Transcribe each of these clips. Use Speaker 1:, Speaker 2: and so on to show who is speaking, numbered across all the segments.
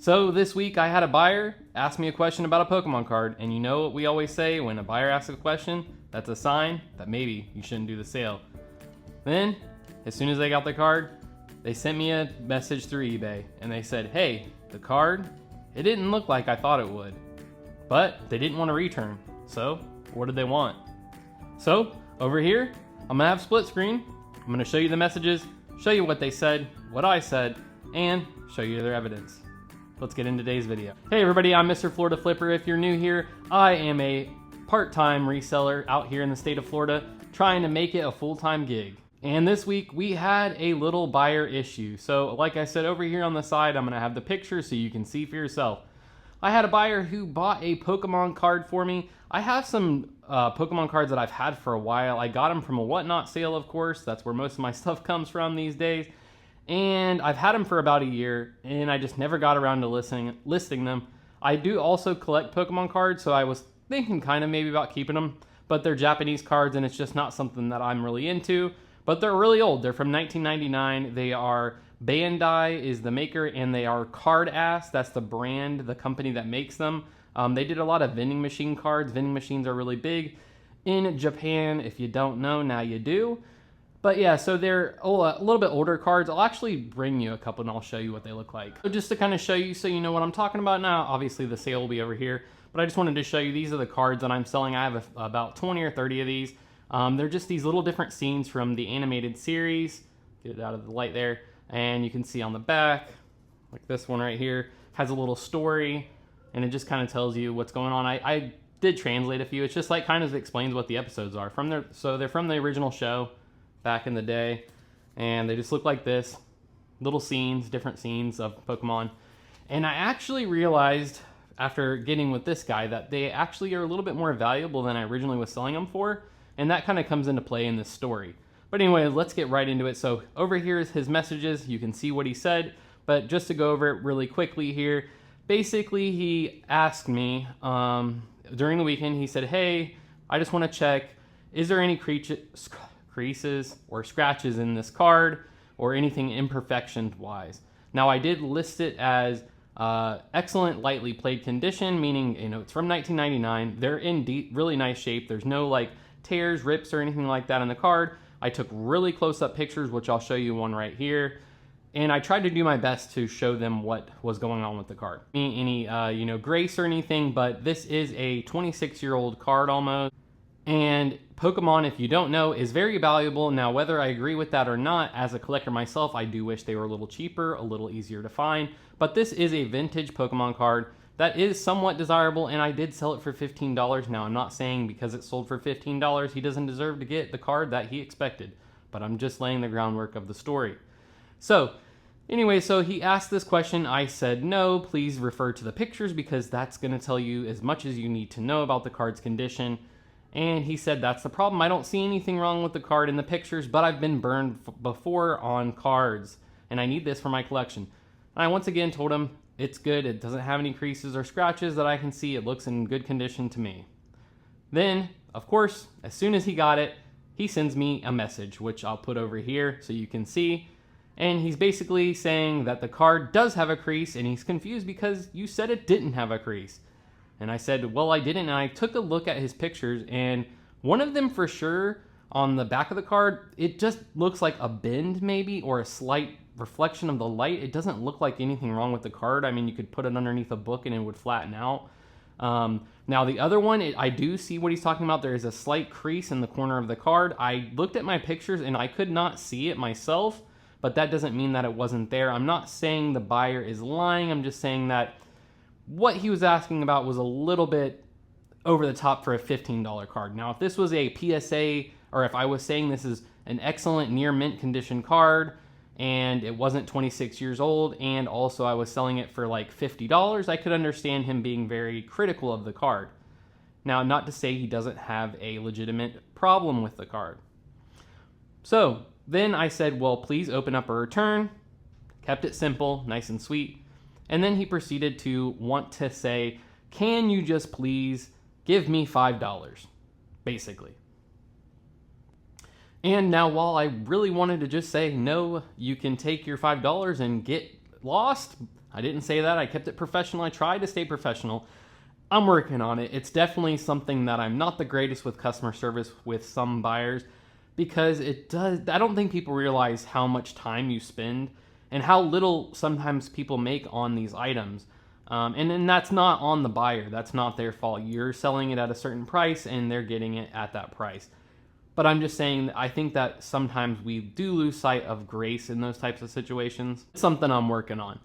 Speaker 1: So this week I had a buyer ask me a question about a Pokemon card, and you know what we always say when a buyer asks a question? That's a sign that maybe you shouldn't do the sale. Then, as soon as they got the card, they sent me a message through eBay, and they said, hey, the card, it didn't look like I thought it would. But they didn't want to return, so what did they want? So, over here, I'm gonna have split screen. I'm gonna show you the messages, show you what they said, what I said, and show you their evidence. Let's get into today's video. Hey everybody, I'm Mr. Florida Flipper. If you're new here, I am a part-time reseller out here in the state of Florida, trying to make it a full-time gig. And this week we had a little buyer issue. So like I said, over here on the side, I'm gonna have the picture so you can see for yourself. I had a buyer who bought a Pokemon card for me. I have some Pokemon cards that I've had for a while. I got them from a Whatnot sale, of course. That's where most of my stuff comes from these days. And I've had them for about a year, and I just never got around to listing them. I do also collect Pokemon cards, so I was thinking kind of maybe about keeping them, but they're Japanese cards, and it's just not something that I'm really into. But they're really old. They're from 1999. They are Bandai is the maker, and they are Card Ass. That's the brand, the company that makes them. They did a lot of vending machine cards. Vending machines are really big in Japan. If you don't know, now you do. But yeah, so they're a little bit older cards. I'll actually bring you a couple and I'll show you what they look like. So just to kind of show you so you know what I'm talking about now, obviously the sale will be over here, but I just wanted to show you these are the cards that I'm selling. I have about 20 or 30 of these. They're just these little different scenes from the animated series. Get it out of the light there. And you can see on the back, like this one right here, has a little story and it just kind of tells you what's going on. I did translate a few. It's just like kind of explains what the episodes are. So they're from the original show back in the day, and they just look like this. Little scenes, different scenes of Pokemon. And I actually realized after getting with this guy that they actually are a little bit more valuable than I originally was selling them for, and that kind of comes into play in this story. But anyway, let's get right into it. So over here is his messages. You can see what he said, but just to go over it really quickly here, basically he asked me during the weekend, he said, hey, I just want to check, is there any creases or scratches in this card or anything imperfection wise? Now I did list it as excellent lightly played condition, meaning it's from 1999. They're in really nice shape. There's no like tears, rips, or anything like that on the card. I took really close-up pictures, which I'll show you one right here, and I tried to do my best to show them what was going on with the card. Any grace or anything, but this is a 26-year-old card almost. And Pokemon, if you don't know, is very valuable. Now, whether I agree with that or not, as a collector myself, I do wish they were a little cheaper, a little easier to find. But this is a vintage Pokemon card that is somewhat desirable, and I did sell it for $15. Now, I'm not saying because it sold for $15, he doesn't deserve to get the card that he expected. But I'm just laying the groundwork of the story. So, anyway, so he asked this question. I said, no, please refer to the pictures because that's going to tell you as much as you need to know about the card's condition. And he said, that's the problem. I don't see anything wrong with the card in the pictures, but I've been burned before on cards, and I need this for my collection. And I once again told him, it's good. It doesn't have any creases or scratches that I can see. It looks in good condition to me. Then, of course, as soon as he got it, he sends me a message, which I'll put over here so you can see. And he's basically saying that the card does have a crease, and he's confused because you said it didn't have a crease. And I said, well, I didn't. And I took a look at his pictures, and one of them for sure on the back of the card, it just looks like a bend maybe, or a slight reflection of the light. It doesn't look like anything wrong with the card. I mean, you could put it underneath a book and it would flatten out. Now the other one, I do see what he's talking about. There is a slight crease in the corner of the card. I looked at my pictures and I could not see it myself, but that doesn't mean that it wasn't there. I'm not saying the buyer is lying. I'm just saying that what he was asking about was a little bit over the top for a $15 card. Now, if this was a PSA, or if I was saying this is an excellent near mint condition card, and it wasn't 26 years old, and also I was selling it for like $50, I could understand him being very critical of the card. Now, not to say he doesn't have a legitimate problem with the card. So then I said, well, please open up a return. Kept it simple, nice and sweet. And then he proceeded to want to say, can you just please give me $5, basically. And now while I really wanted to just say, no, you can take your $5 and get lost, I didn't say that. I kept it professional. I tried to stay professional. I'm working on it. It's definitely something that I'm not the greatest with customer service with some buyers, because I don't think people realize how much time you spend and how little sometimes people make on these items. And that's not on the buyer. That's not their fault. You're selling it at a certain price and they're getting it at that price. But I'm just saying that I think that sometimes we do lose sight of grace in those types of situations. It's something I'm working on.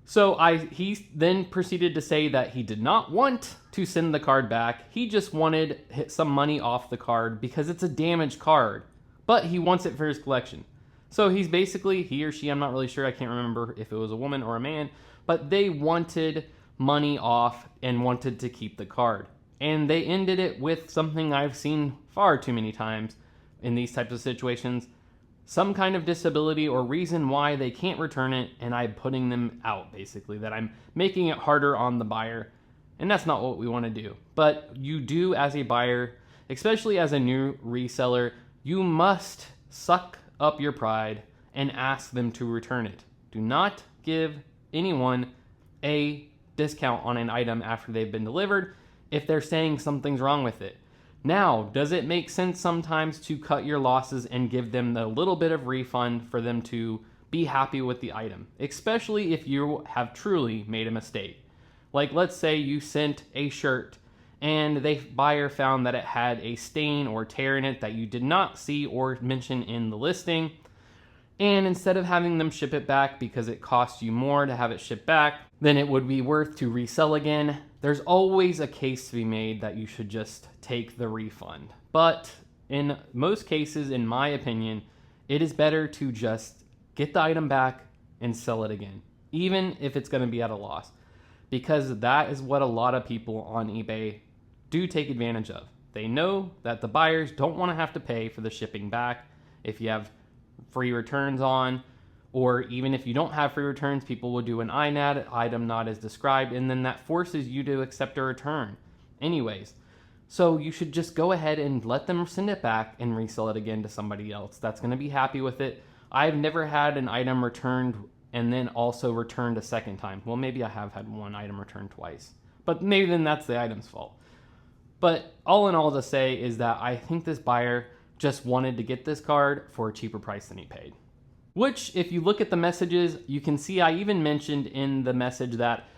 Speaker 1: So he then proceeded to say that he did not want to send the card back. He just wanted some money off the card because it's a damaged card, but he wants it for his collection. So he's basically, he or she, I'm not really sure, I can't remember if it was a woman or a man, but they wanted money off and wanted to keep the card. And they ended it with something I've seen far too many times in these types of situations. Some kind of disability or reason why they can't return it, and I'm putting them out, basically, that I'm making it harder on the buyer. And that's not what we want to do. But you do, as a buyer, especially as a new reseller, you must suck up your pride and ask them to return it. Do not give anyone a discount on an item after they've been delivered if they're saying something's wrong with it. Now, does it make sense sometimes to cut your losses and give them a little bit of refund for them to be happy with the item, especially if you have truly made a mistake? Like, let's say you sent a shirt and the buyer found that it had a stain or tear in it that you did not see or mention in the listing. And instead of having them ship it back because it costs you more to have it shipped back than it would be worth to resell again, there's always a case to be made that you should just take the refund. But in most cases, in my opinion, it is better to just get the item back and sell it again, even if it's going to be at a loss, because that is what a lot of people on eBay do take advantage of. They know that the buyers don't want to have to pay for the shipping back if you have free returns on, or even if you don't have free returns, people will do an INAD, item not as described, and then that forces you to accept a return anyways. So you should just go ahead and let them send it back and resell it again to somebody else that's going to be happy with it. I've never had an item returned and then also returned a second time. Well, maybe I have had one item returned twice, but maybe then that's the item's fault. But all in all to say is that I think this buyer just wanted to get this card for a cheaper price than he paid. Which, if you look at the messages, you can see I even mentioned in the message that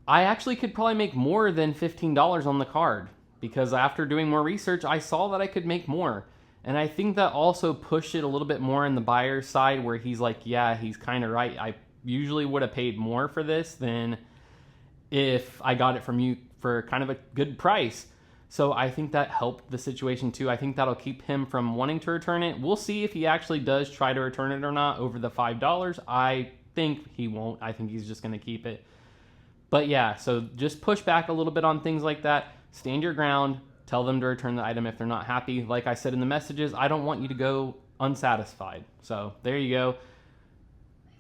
Speaker 1: I actually could probably make more than $15 on the card, because after doing more research, I saw that I could make more. And I think that also pushed it a little bit more in the buyer's side, where he's like, yeah, he's kind of right. I usually would have paid more for this than if I got it from you for kind of a good price. So I think that helped the situation too. I think that'll keep him from wanting to return it. We'll see if he actually does try to return it or not over the $5. I think he won't. I think he's just going to keep it. But yeah, so just push back a little bit on things like that. Stand your ground. Tell them to return the item if they're not happy. Like I said in the messages, I don't want you to go unsatisfied. So there you go.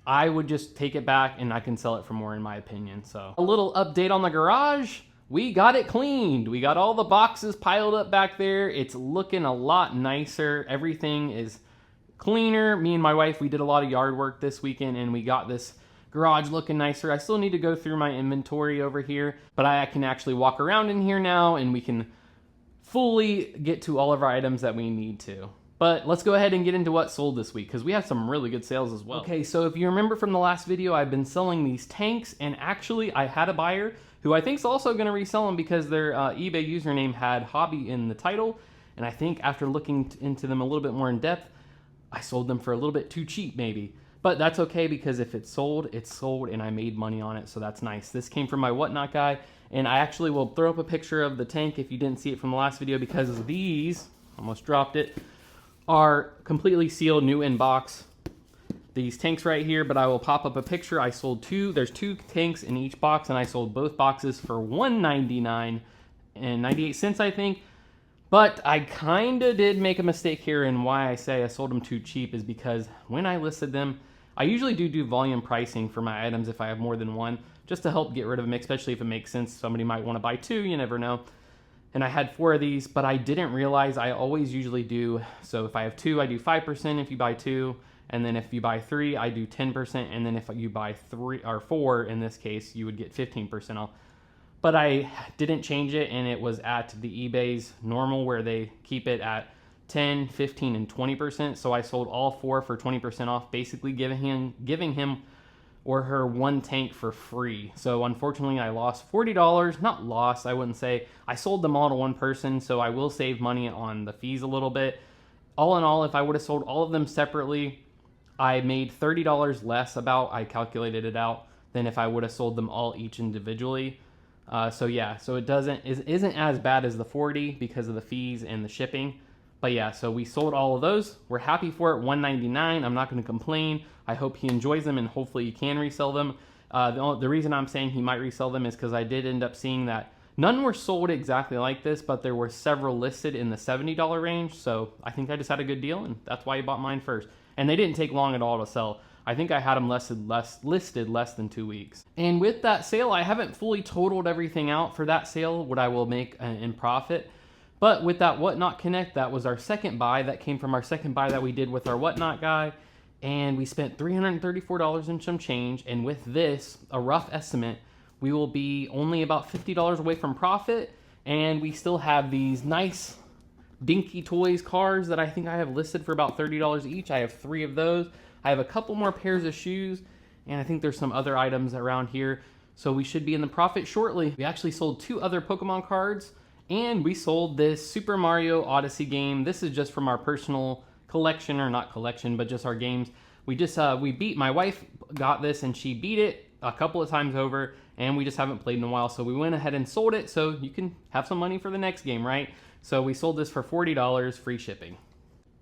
Speaker 1: I would just take it back and I can sell it for more, in my opinion. So a little update on the garage. We got it cleaned. We got all the boxes piled up back there. It's looking a lot nicer. Everything is cleaner. Me and my wife, we did a lot of yard work this weekend and we got this garage looking nicer. I still need to go through my inventory over here, but I can actually walk around in here now and we can fully get to all of our items that we need to. But let's go ahead and get into what sold this week, because we have some really good sales as well. Okay, so if you remember from the last video, I've been selling these tanks, and actually I had a buyer who I think is also going to resell them because their eBay username had hobby in the title. And I think after looking into them a little bit more in depth, I sold them for a little bit too cheap maybe. But that's okay, because if it's sold and I made money on it, so that's nice. This came from my Whatnot guy, and I actually will throw up a picture of the tank if you didn't see it from the last video, because these, almost dropped it, are completely sealed, new in box. These tanks right here, but I will pop up a picture. I sold two. There's two tanks in each box, and I sold both boxes for $1.99 and 98 cents, I think. But I kind of did make a mistake here, and why I say I sold them too cheap is because when I listed them, I usually do volume pricing for my items if I have more than one, just to help get rid of them, especially if it makes sense. Somebody might want to buy two, you never know. And I had 4 of these, but I didn't realize I always usually do. So if I have 2, I do 5% if you buy 2. And then if you buy 3, I do 10%. And then if you buy 3 or 4, in this case, you would get 15% off. But I didn't change it, and it was at the eBay's normal where they keep it at 10, 15, and 20%. So I sold all 4 for 20% off, basically giving him or her 1 tank for free. So unfortunately, I lost $40. Not lost, I wouldn't say. I sold them all to one person, so I will save money on the fees a little bit. All in all, if I would have sold all of them separately, I made $30 less I calculated it out, than if I would have sold them all each individually. So yeah, so it isn't as bad as the 40 because of the fees and the shipping. But yeah, so we sold all of those. We're happy for it, $199. I'm not going to complain. I hope he enjoys them, and hopefully he can resell them. The reason I'm saying he might resell them is because I did end up seeing that none were sold exactly like this, but there were several listed in the $70 range. So I think I just had a good deal, and that's why he bought mine first. And they didn't take long at all to sell. I think I had them listed less than 2 weeks. And with that sale, I haven't fully totaled everything out for that sale, what I will make in profit. But with that Whatnot Connect, that was our second buy. That came from our second buy that we did with our Whatnot guy. And we spent $334 and some change. And with this, a rough estimate, we will be only about $50 away from profit. And we still have these nice Dinky Toys cars that I think I have listed for about $30 each. I have 3 of those. I have a couple more pairs of shoes, and I think there's some other items around here. So we should be in the profit shortly. We actually sold 2 other Pokemon cards, and we sold this Super Mario Odyssey game. This is just from our personal collection, or not collection, but just our games. My wife got this, and she beat it a couple of times over, and we just haven't played in a while. So we went ahead and sold it so you can have some money for the next game, right? So we sold this for $40, free shipping.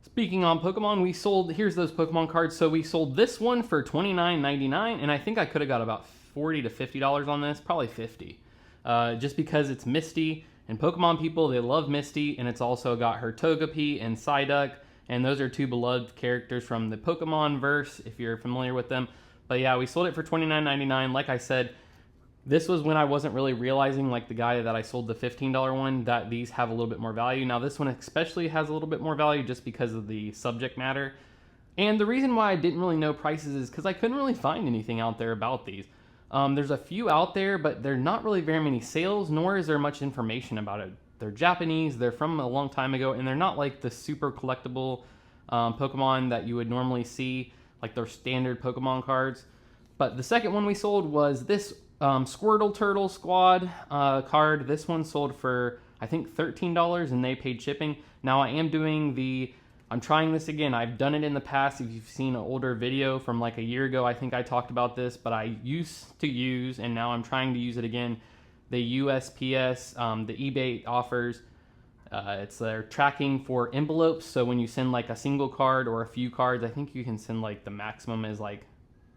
Speaker 1: Speaking on Pokemon, here's those Pokemon cards. So we sold this one for $29.99, and I think I could have got about $40 to $50 on this, probably $50. Just because it's Misty, and Pokemon people, they love Misty, and it's also got her Togepi and Psyduck, and those are 2 beloved characters from the Pokemon verse, if you're familiar with them. But yeah, we sold it for $29.99. Like I said, this was when I wasn't really realizing, like the guy that I sold the $15 one, that these have a little bit more value. Now this one especially has a little bit more value just because of the subject matter. And the reason why I didn't really know prices is because I couldn't really find anything out there about these. There's a few out there, but they're not really very many sales, nor is there much information about it. They're Japanese, they're from a long time ago, and they're not like the super collectible Pokemon that you would normally see, like their standard Pokemon cards. But the second one we sold was this Squirtle Turtle Squad card. This one sold for, I think, $13, and they paid shipping. Now I'm trying this again. I've done it in the past. If you've seen an older video from like a year ago, I think I talked about this, but I used to use, and now I'm trying to use it again, the USPS, the eBay offers. It's their tracking for envelopes. So when you send like a single card or a few cards, I think you can send like the maximum is like,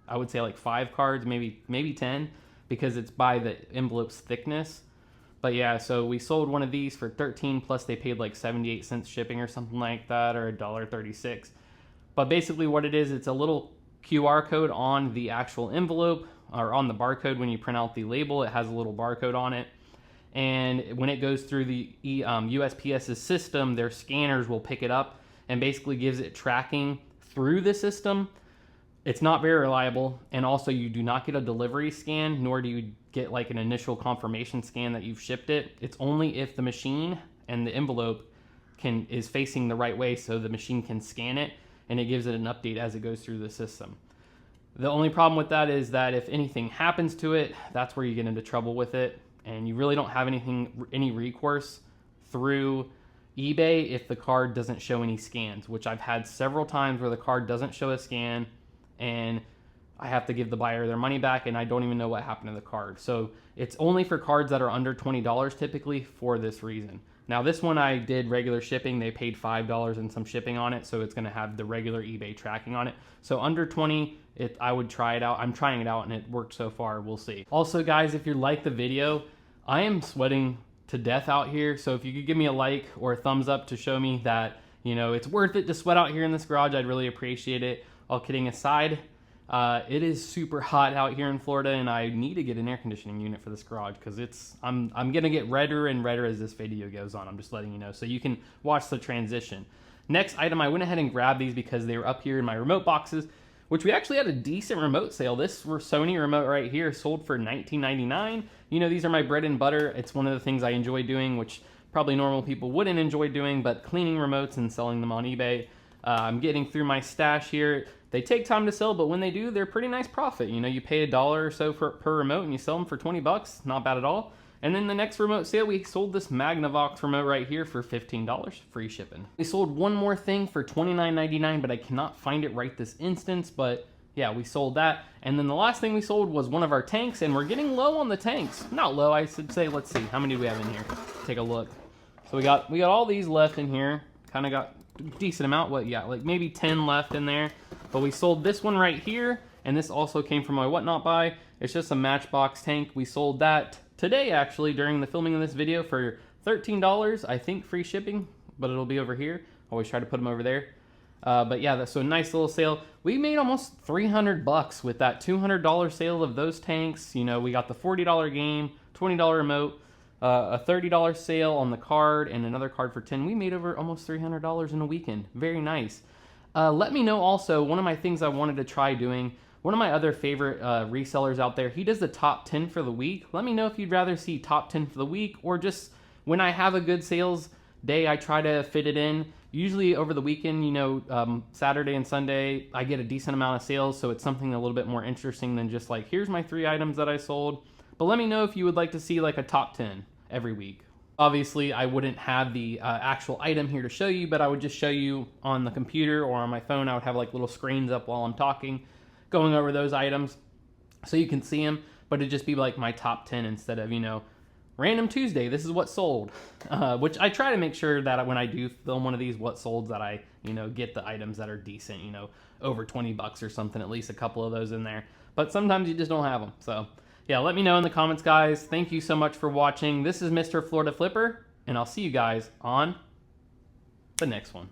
Speaker 1: I would say like 5 cards, maybe 10. Because it's by the envelope's thickness. But yeah, so we sold one of these for $13, plus they paid like 78 cents shipping or something like that, or $1.36. But basically what it is, it's a little QR code on the actual envelope, or on the barcode. When you print out the label, it has a little barcode on it. And when it goes through the USPS's system, their scanners will pick it up and basically gives it tracking through the system. It's not very reliable, and also you do not get a delivery scan, nor do you get like an initial confirmation scan that you've shipped it. It's only if the machine and the envelope is facing the right way, so the machine can scan it, and it gives it an update as it goes through the system. The only problem with that is that if anything happens to it, that's where you get into trouble with it, and you really don't have any recourse through eBay if the card doesn't show any scans, which I've had several times where the card doesn't show a scan, and I have to give the buyer their money back, and I don't even know what happened to the card. So it's only for cards that are under $20 typically for this reason. Now this one I did regular shipping. They paid $5 and some shipping on it, so it's going to have the regular eBay tracking on it. So under 20, I would try it out. I'm trying it out, and it worked so far. We'll see. Also guys, if you like the video, I am sweating to death out here. So if you could give me a like or a thumbs up to show me that, you know, it's worth it to sweat out here in this garage, I'd really appreciate it. All kidding aside, it is super hot out here in Florida, and I need to get an air conditioning unit for this garage because I'm gonna get redder and redder as this video goes on. I'm just letting you know so you can watch the transition. Next item, I went ahead and grabbed these because they were up here in my remote boxes, which we actually had a decent remote sale. This Sony remote right here sold for $19.99. You know, these are my bread and butter. It's one of the things I enjoy doing, which probably normal people wouldn't enjoy doing, but cleaning remotes and selling them on eBay. I'm getting through my stash here. They take time to sell, but when they do, they're pretty nice profit. You know, you pay $1 or so per remote and you sell them for 20 bucks. Not bad at all. And then the next remote sale, we sold this Magnavox remote right here for $15, free shipping. We sold one more thing for $29.99, but I cannot find it right this instance, but yeah, we sold that. And then the last thing we sold was one of our tanks, and we're getting low on the tanks. Not low, I should say. Let's see, how many do we have in here? Take a look. So we got all these left in here. Kind of got a decent amount. What, yeah, like maybe 10 left in there. But we sold this one right here, and this also came from my Whatnot buy. It's just a Matchbox tank. We sold that today, actually, during the filming of this video for $13. I think free shipping, but it'll be over here. Always try to put them over there. But yeah, that's so a nice little sale. We made almost 300 bucks with that $200 sale of those tanks. You know, we got the $40 game, $20 remote, a $30 sale on the card, and another card for $10. We made over almost $300 in a weekend. Very nice. Let me know also, one of my things I wanted to try doing, one of my other favorite resellers out there, he does the top 10 for the week. Let me know if you'd rather see top 10 for the week, or just when I have a good sales day, I try to fit it in. Usually over the weekend, you know, Saturday and Sunday, I get a decent amount of sales, so it's something a little bit more interesting than just like, here's my 3 items that I sold. But let me know if you would like to see like a top 10 every week. Obviously, I wouldn't have the actual item here to show you, but I would just show you on the computer or on my phone. I would have like little screens up while I'm talking, going over those items so you can see them, but it'd just be like my top 10 instead of, you know, Random Tuesday, this is what sold, which I try to make sure that when I do film one of these what solds that I, you know, get the items that are decent, you know, over 20 bucks or something, at least a couple of those in there. But sometimes you just don't have them. So yeah, let me know in the comments, guys. Thank you so much for watching. This is Mr. Florida Flipper, and I'll see you guys on the next one.